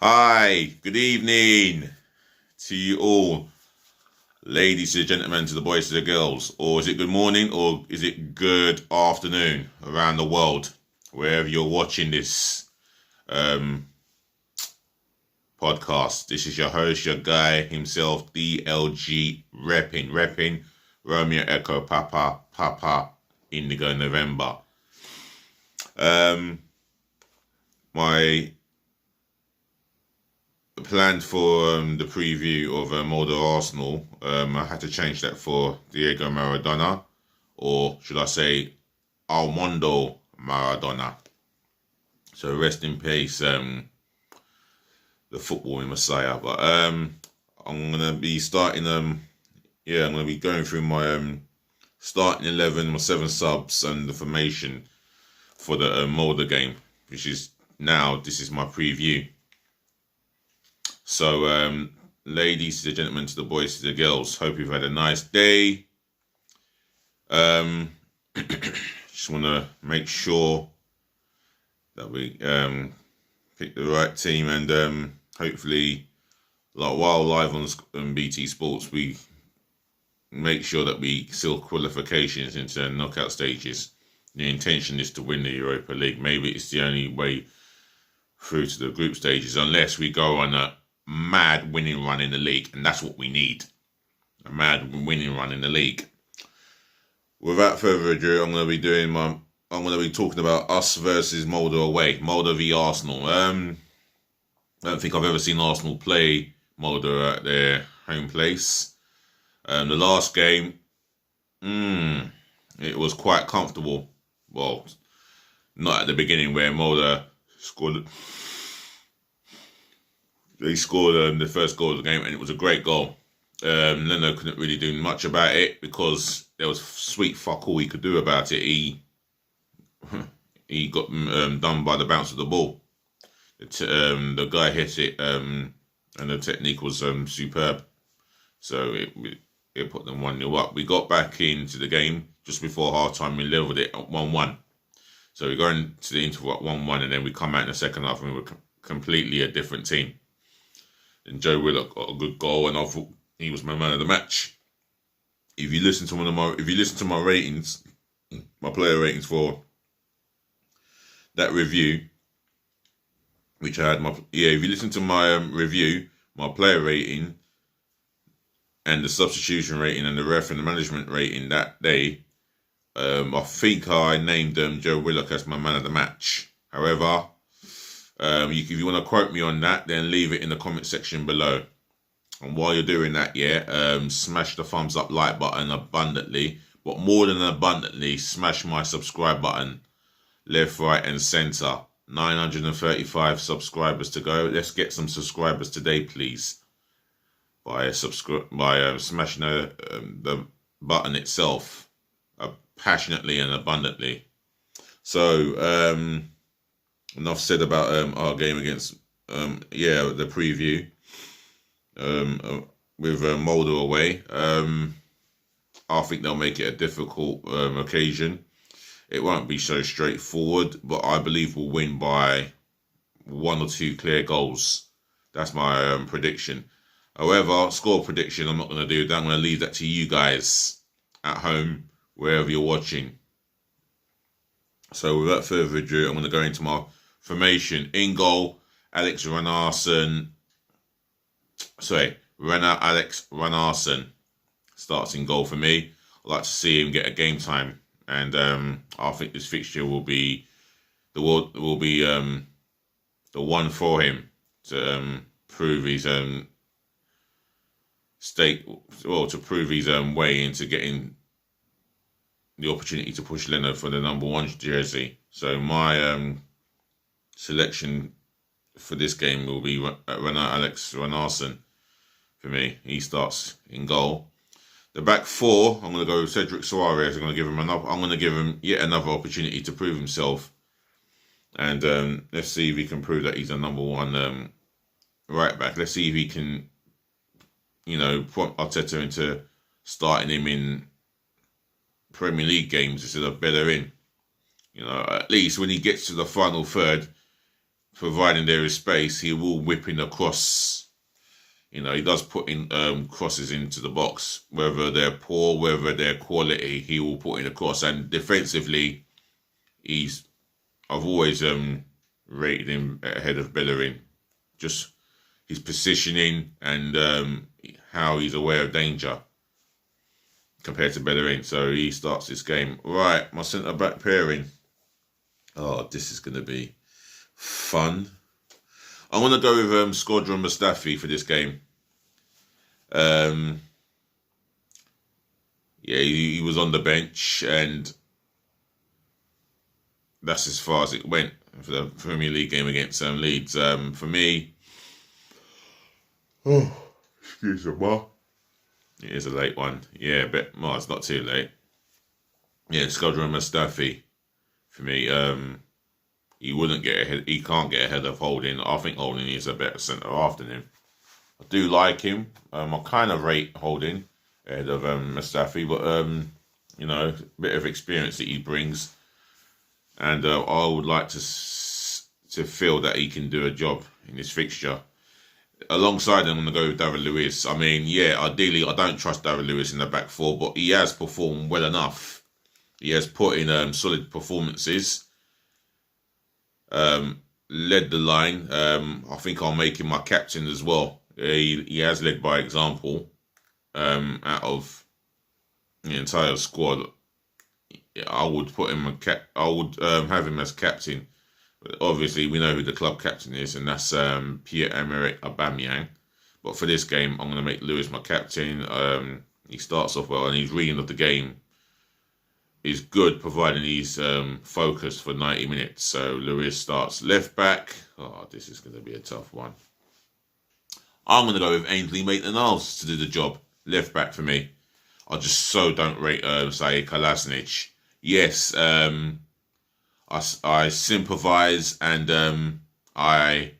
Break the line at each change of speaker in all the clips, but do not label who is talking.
Hi, good evening to you all, ladies to the gentlemen, to the boys to the girls, or is it good morning or is it good afternoon around the world, wherever you're watching this um, podcast. This is your host, your guy himself, DLG Reppin, Romeo Echo Papa Indigo November. My planned for the preview of Molde Arsenal. I had to change that for Diego Maradona, or should I say Armando Maradona. So rest in peace, the footballing messiah. But I'm gonna be starting. I'm gonna be going through my starting 11, my 7 subs, and the formation for the Molde game, which is now. This is my preview. So, ladies to the gentlemen, to the boys to the girls, hope you've had a nice day. Just want to make sure that we pick the right team, and hopefully, like while live on BT Sports, we make sure that we seal qualifications into knockout stages. The intention is to win the Europa League. Maybe it's the only way through to the group stages, unless we go on a mad winning run in the league, and that's what we need. A mad winning run in the league. Without further ado, I'm going to be talking about us versus Molde away. Molde v Arsenal. I don't think I've ever seen Arsenal play Molde at their home place. The last game, it was quite comfortable. Well, not at the beginning where Molde scored. They scored the first goal of the game, and it was a great goal. Leno couldn't really do much about it because there was sweet fuck all he could do about it. He got done by the bounce of the ball. The guy hit it, and the technique was superb. So it put them 1-0 up. We got back into the game just before half-time. We leveled it at 1-1. So we go into the interval at 1-1, and then we come out in the second half and we were completely a different team. And Joe Willock got a good goal, and I thought he was my man of the match. If you listen to my ratings, my player ratings for that review, which I had if you listen to my review, my player rating, and the substitution rating, and the ref and the management rating that day, I think I named Joe Willock as my man of the match. However, if you want to quote me on that, then leave it in the comment section below. And while you're doing that, smash the thumbs up like button abundantly. But more than abundantly, smash my subscribe button. Left, right, and center. 935 subscribers to go. Let's get some subscribers today, please. By smashing the button itself passionately and abundantly. So, enough said about our game against the preview with Molde away. I think they'll make it a difficult occasion. It won't be so straightforward, but I believe we'll win by 1 or 2 clear goals. That's my prediction. However, score prediction, I'm not going to do that. I'm going to leave that to you guys at home, wherever you're watching. So without further ado, I'm going to go into my formation. In goal, Alex Runarsson starts in goal for me. I'd like to see him get a game time, and I think this fixture will be the one for him to prove his prove his way into getting the opportunity to push Leno for the number 1 jersey. So my selection for this game will be Alex Runarsson for me. He starts in goal. The back 4, I'm going to go with Cedric Suarez. I'm going to give him yet another opportunity to prove himself. And let's see if he can prove that he's a number 1 right back. Let's see if he can, prompt Arteta into starting him in Premier League games instead of Bellerin. At least when he gets to the final third, providing there is space, he will whip in a cross. You know, he does put in crosses into the box, whether they're poor, whether they're quality, he will put in a cross. And defensively, I've always rated him ahead of Bellerin. Just his positioning and how he's aware of danger compared to Bellerin. So he starts this game. Right, my centre-back pairing. Oh, this is going to be fun. I'm going to go with Squadron Mustafi for this game. Yeah, he was on the bench, and that's as far as it went for the Premier League game against Leeds. For me, excuse me, it is a late one. Yeah, but it's not too late. Yeah, Squadron Mustafi for me. He wouldn't get ahead. He can't get ahead of Holding. I think Holding is a better centre half than him. I do like him. I kind of rate Holding ahead of Mustafi, but you know, a bit of experience that he brings, and I would like to feel that he can do a job in this fixture. Alongside him, I'm going to go with David Luiz. I mean, yeah, ideally, I don't trust David Luiz in the back four, but he has performed well enough. He has put in solid performances. Led the line. I think I'll make him my captain as well. He has led by example. Out of the entire squad, I would put him I would have him as captain. But obviously, we know who the club captain is, and that's Pierre-Emerick Aubameyang. But for this game, I'm going to make Lewis my captain. He starts off well, and his reading of the game is good, providing he's focused for 90 minutes. So Lewis starts left back. Oh, this is going to be a tough one. I'm going to go with Ainsley Maitland-Niles to do the job. Left back for me. I just so don't rate say Kolasinac. Yes, I sympathise and I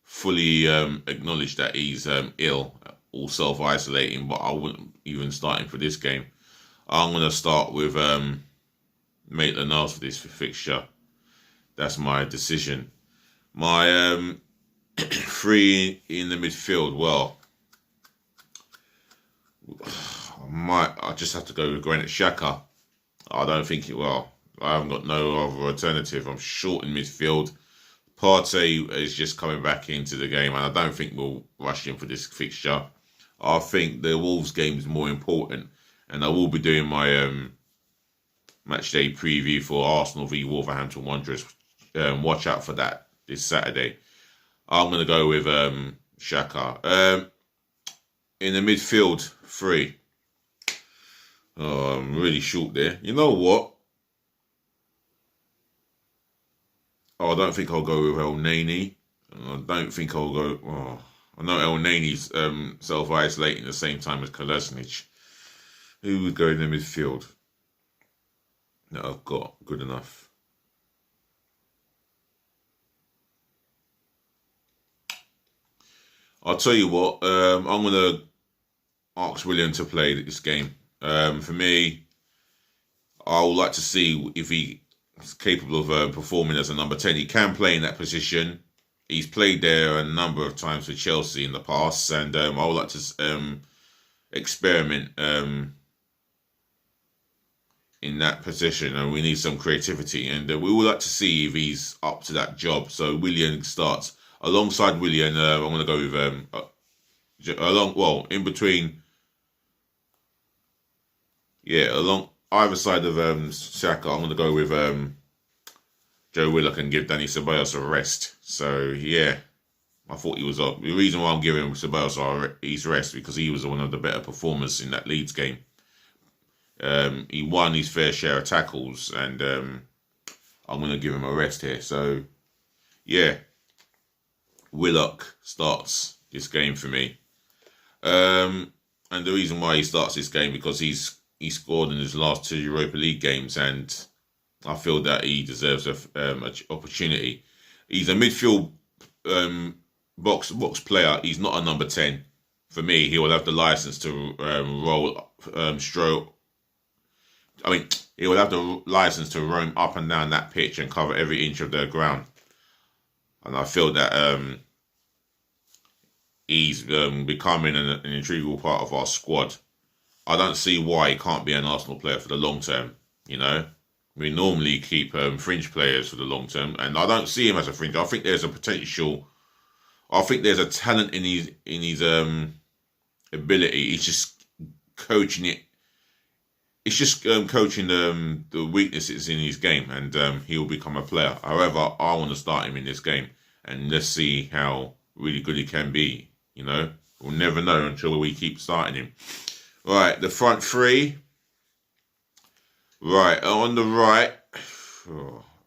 fully acknowledge that he's ill or self-isolating, but I wouldn't even start him for this game. I'm going to start with Maitland-Niles for this fixture. That's my decision. My three in the midfield, well, I just have to go with Granit Xhaka. I don't think I haven't got no other alternative. I'm short in midfield. Partey is just coming back into the game, and I don't think we'll rush him for this fixture. I think the Wolves game is more important, and I will be doing my match day preview for Arsenal v Wolverhampton Wanderers. Watch out for that this Saturday. I'm going to go with Xhaka. In the midfield, three. Oh, I'm really short there. You know what? Oh, I don't think I'll go with El Nani. I don't think I'll go... Oh, I know El Nani's self-isolating at the same time as Kolasinac. Who would go in the midfield that I've got good enough? I'll tell you what, I'm going to ask Willian to play this game. For me, I would like to see if he is capable of performing as a number 10. He can play in that position. He's played there a number of times for Chelsea in the past, and I would like to experiment in that position, and we need some creativity, and we would like to see if he's up to that job. So Willian starts. Alongside Willian, I'm going to go with in between. Yeah, along either side of Xhaka, I'm going to go with Joe Willock and give Danny Ceballos a rest. So yeah, I thought he was up. The reason why I'm giving Ceballos his rest because he was one of the better performers in that Leeds game. He won his fair share of tackles, and I'm going to give him a rest here. So yeah. Willock starts this game for me. And the reason why he starts this game because he scored in his last two Europa League games, and I feel that he deserves an opportunity. He's a midfield box player. He's not a number 10. For me, he will have the license to he will have the license to roam up and down that pitch and cover every inch of the ground. and I feel that he's becoming an integral part of our squad. I don't see why he can't be an Arsenal player for the long term. You know, we normally keep fringe players for the long term, and I don't see him as a fringe. I think there's a potential. I think there's a talent in his ability. He's just coaching it. It's just coaching the weaknesses in his game, and he will become a player. However, I want to start him in this game, and let's see how really good he can be. You know, we'll never know until we keep starting him. Right, the front three. Right, on the right,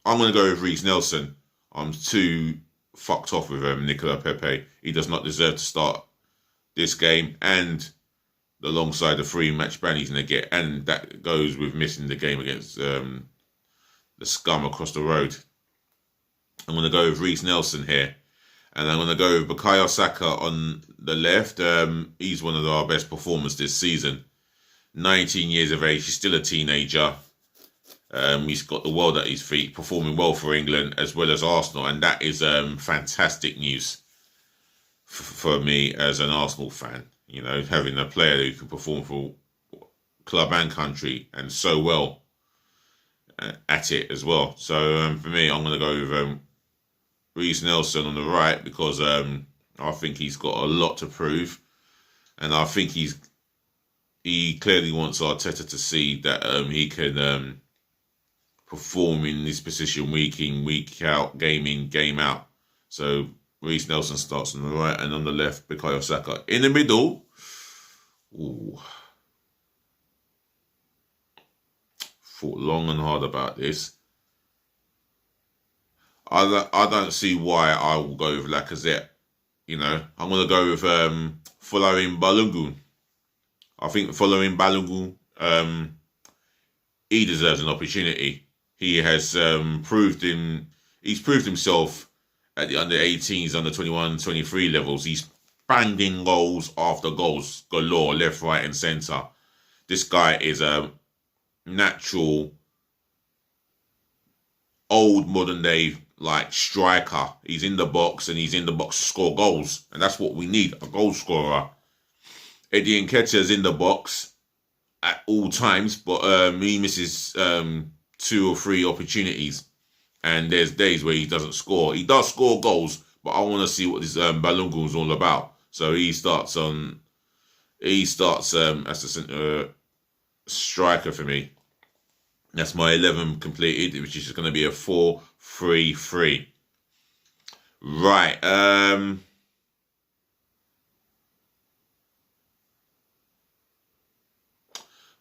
I'm going to go with Reece Nelson. I'm too fucked off with Nicola Pepe. He does not deserve to start this game, and alongside the 3-match ban he's going to get, and that goes with missing the game against the scum across the road. I'm going to go with Reece Nelson here, and I'm going to go with Bukayo Saka on the left. He's one of our best performers this season. 19 years of age, he's still a teenager. He's got the world at his feet, performing well for England as well as Arsenal, and that is fantastic news for me as an Arsenal fan. You know, having a player who can perform for club and country and so well at it as well. So for me, I'm going to go with Reece Nelson on the right because I think he's got a lot to prove, and I think he clearly wants Arteta to see that he can perform in this position week in, week out, game in, game out. So Reece Nelson starts on the right, and on the left, Bukayo Saka. In the middle, thought long and hard about this. I don't see why I will go with Lacazette. You know, I'm going to go with following Balogun. I think following Balogun, he deserves an opportunity. He has he's proved himself at the under-18s, under-21, 23 levels. He's banged in goals after goals galore, left, right and centre. This guy is a natural, old, modern-day like striker. He's in the box and he's in the box to score goals. And that's what we need, a goal scorer. Eddie Nketiah's in the box at all times, but he misses 2 or 3 opportunities. And there's days where he doesn't score. He does score goals, but I want to see what this Balogun is all about. So he starts as the centre striker for me. That's my 11 completed, which is going to be a 4-3-3. Right.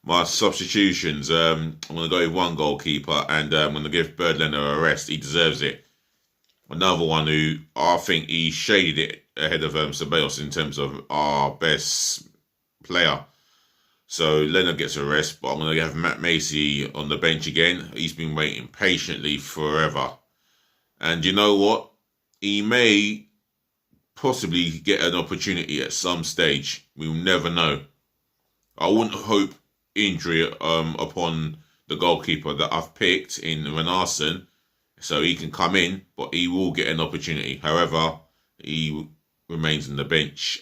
My substitutions. I'm going to go with one goalkeeper, and I'm going to give Birdlander a rest. He deserves it. Another one who I think he shaded it ahead of Ceballos in terms of our best player. So Leonard gets a rest, but I'm going to have Matt Macy on the bench again. He's been waiting patiently forever. And you know what? He may possibly get an opportunity at some stage. We'll never know. I wouldn't hope injury upon the goalkeeper that I've picked in Renarsson, so he can come in, but he will get an opportunity. However, he remains on the bench.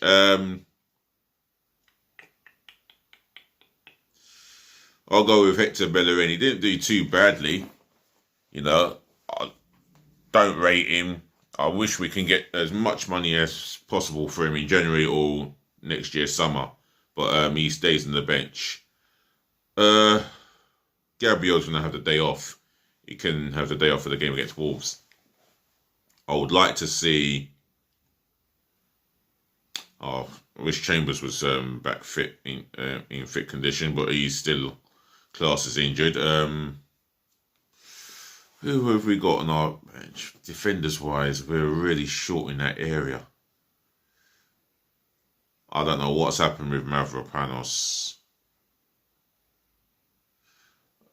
I'll go with Hector Bellerin. He didn't do too badly. You know, I don't rate him. I wish we can get as much money as possible for him in January or next year summer. But he stays on the bench. Gabriel's going to have the day off. He can have the day off for the game against Wolves. I would like to see... I wish Chambers was back fit in fit condition, but he's still... class is injured. Who have we got on our bench? Defenders-wise, we're really short in that area. I don't know what's happened with Mavropanos.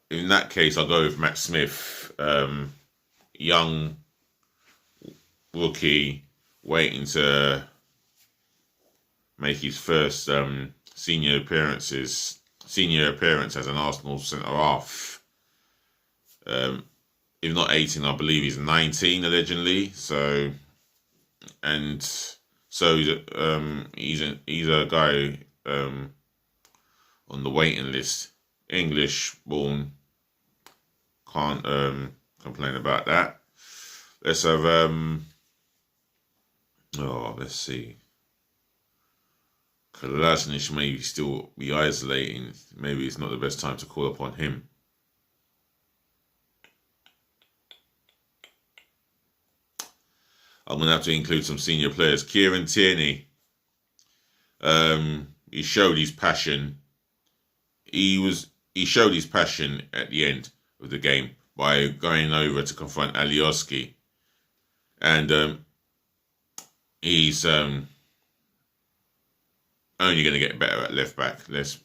In that case, I'll go with Matt Smith. Young rookie, waiting to make his first senior appearance as an Arsenal centre-half. If not 18, I believe he's 19 allegedly. So and so he's a guy on the waiting list. English born, can't complain about that. Let's have let's see. Kolasinac may still be isolating. Maybe it's not the best time to call upon him. I'm going to have to include some senior players. Kieran Tierney. He showed his passion. He showed his passion at the end of the game by going over to confront Alioski. And he's only going to get better at left back. Let's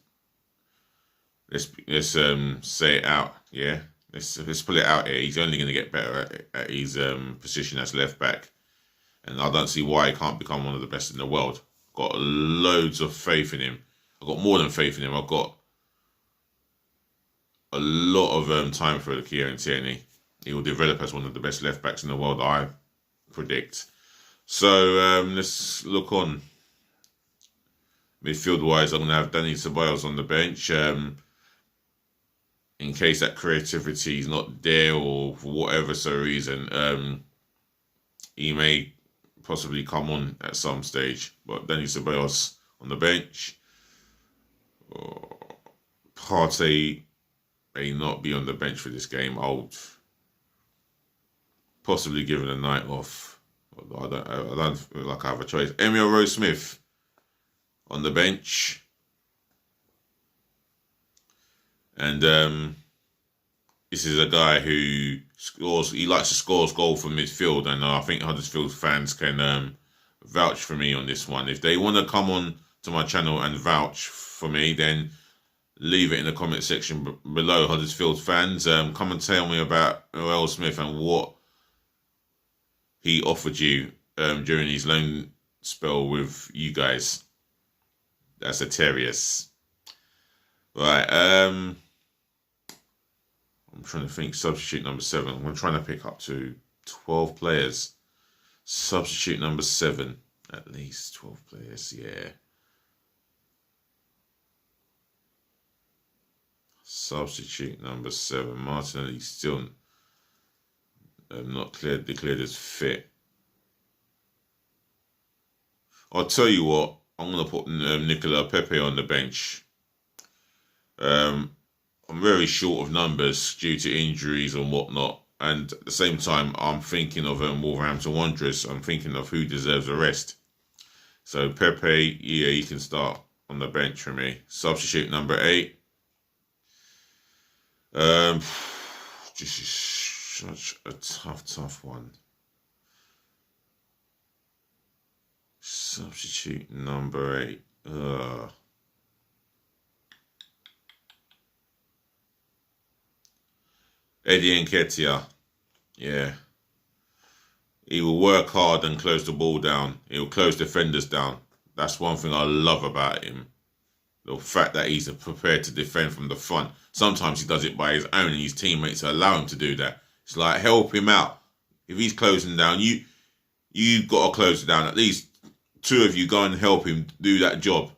say it out. Yeah, let's pull it out here. He's only going to get better at his position as left back, and I don't see why he can't become one of the best in the world. Got loads of faith in him. I've got more than faith in him. I've got a lot of time for the Kieran Tierney. He will develop as one of the best left backs in the world, I predict. So let's look on. Midfield wise, I'm going to have Dani Ceballos on the bench. In case that creativity is not there or for whatever reason, he may possibly come on at some stage. But Dani Ceballos on the bench. Partey may not be on the bench for this game. I'll possibly give him a night off. I don't feel like I have a choice. Emil Rose Smith on the bench. And this is a guy who scores. He likes to score goal from midfield, and I think Huddersfield fans can vouch for me on this one. If they want to come on to my channel and vouch for me, then leave it in the comment section below, Huddersfield fans. Come and tell me about Emil Smith and what he offered you during his loan spell with you guys. That's a Terriers. Right, I'm trying to think. Substitute number 7. I'm trying to pick up to 12 players. Substitute number 7. At least 12 players, yeah. Substitute number 7. Martinelli still not declared as fit. I'll tell you what. I'm going to put Nicola Pepe on the bench. I'm very short of numbers due to injuries and whatnot. And at the same time, I'm thinking of Wolverhampton Wanderers. I'm thinking of who deserves a rest. So Pepe, yeah, he can start on the bench for me. Substitute number 8. This is such a tough one. Substitute number 8. Eddie Nketiah. Yeah. He will work hard and close the ball down. He will close defenders down. That's one thing I love about him. The fact that he's prepared to defend from the front. Sometimes he does it by his own and his teammates allow him to do that. It's like, help him out. If he's closing down, you've got to close it down. At least 2 of you go and help him do that job.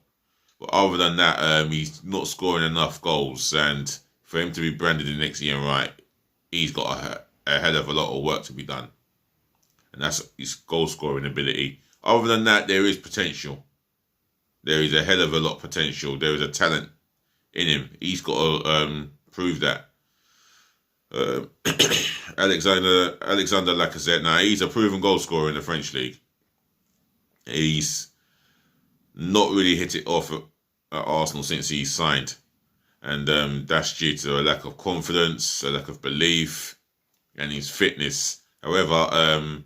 But other than that, he's not scoring enough goals. And for him to be branded the next year, right, he's got a hell of a lot of work to be done. And that's his goal scoring ability. Other than that, there is potential. There is a hell of a lot of potential. There is a talent in him. He's got to prove that. Alexander Lacazette. Now, he's a proven goal scorer in the French league. He's not really hit it off at Arsenal since he signed. And that's due to a lack of confidence, a lack of belief, and his fitness. However, I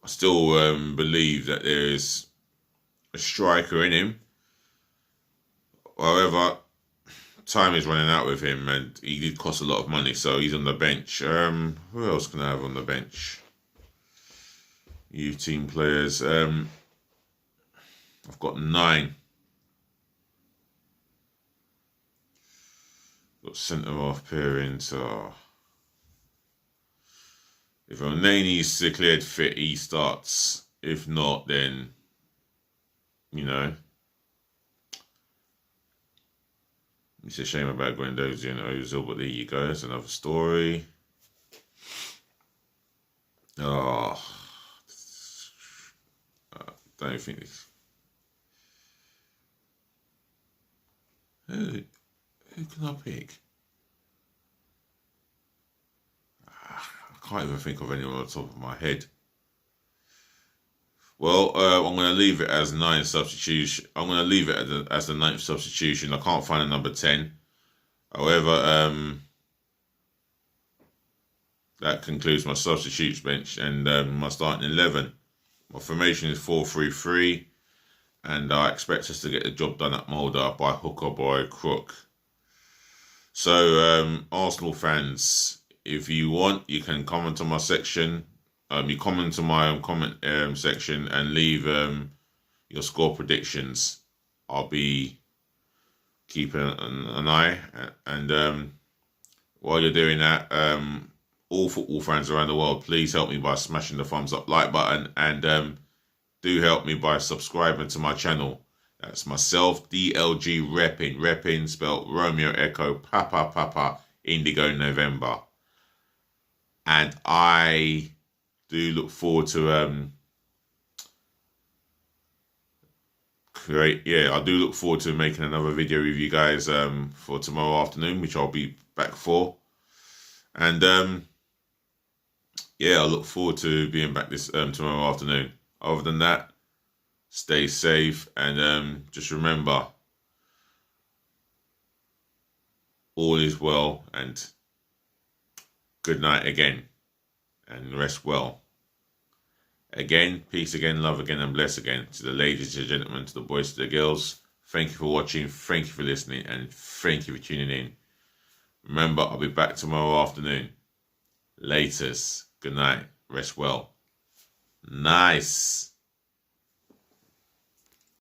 still believe that there is a striker in him. However, time is running out with him, and he did cost a lot of money, so he's on the bench. Who else can I have on the bench? Youth team players. I've got 9. Got centre half pairings. If Onani's declared fit, he starts. If not, then, you know, it's a shame about Guendouzi and Ozil, but there you go. That's another story. Oh, I don't think this. Who can I pick? I can't even think of anyone on the top of my head. Well, I'm going to leave it as 9 substitution. I'm going to leave it as the 9th substitution. I can't find a number 10. However, that concludes my substitutes bench and my starting 11. My formation is 4-3-3, and I expect us to get the job done at Molde by hook or by crook. So, Arsenal fans, if you want, you can comment on my section. You comment on my comment section and leave your score predictions. I'll be keeping an eye. And while you're doing that, all football fans around the world, please help me by smashing the thumbs up like button. And do help me by subscribing to my channel. That's myself, DLG Reppin. Reppin spelled Romeo Echo Papa Papa Indigo November. And I do look forward to I do look forward to making another video with you guys for tomorrow afternoon, which I'll be back for. And I look forward to being back this tomorrow afternoon. Other than that, stay safe and just remember, all is well, and good night again, and rest well. Again, peace again, love again, and bless again to the ladies, to the gentlemen, to the boys, to the girls. Thank you for watching, thank you for listening, and thank you for tuning in. Remember, I'll be back tomorrow afternoon. Latest. Good night. Rest well. Nice.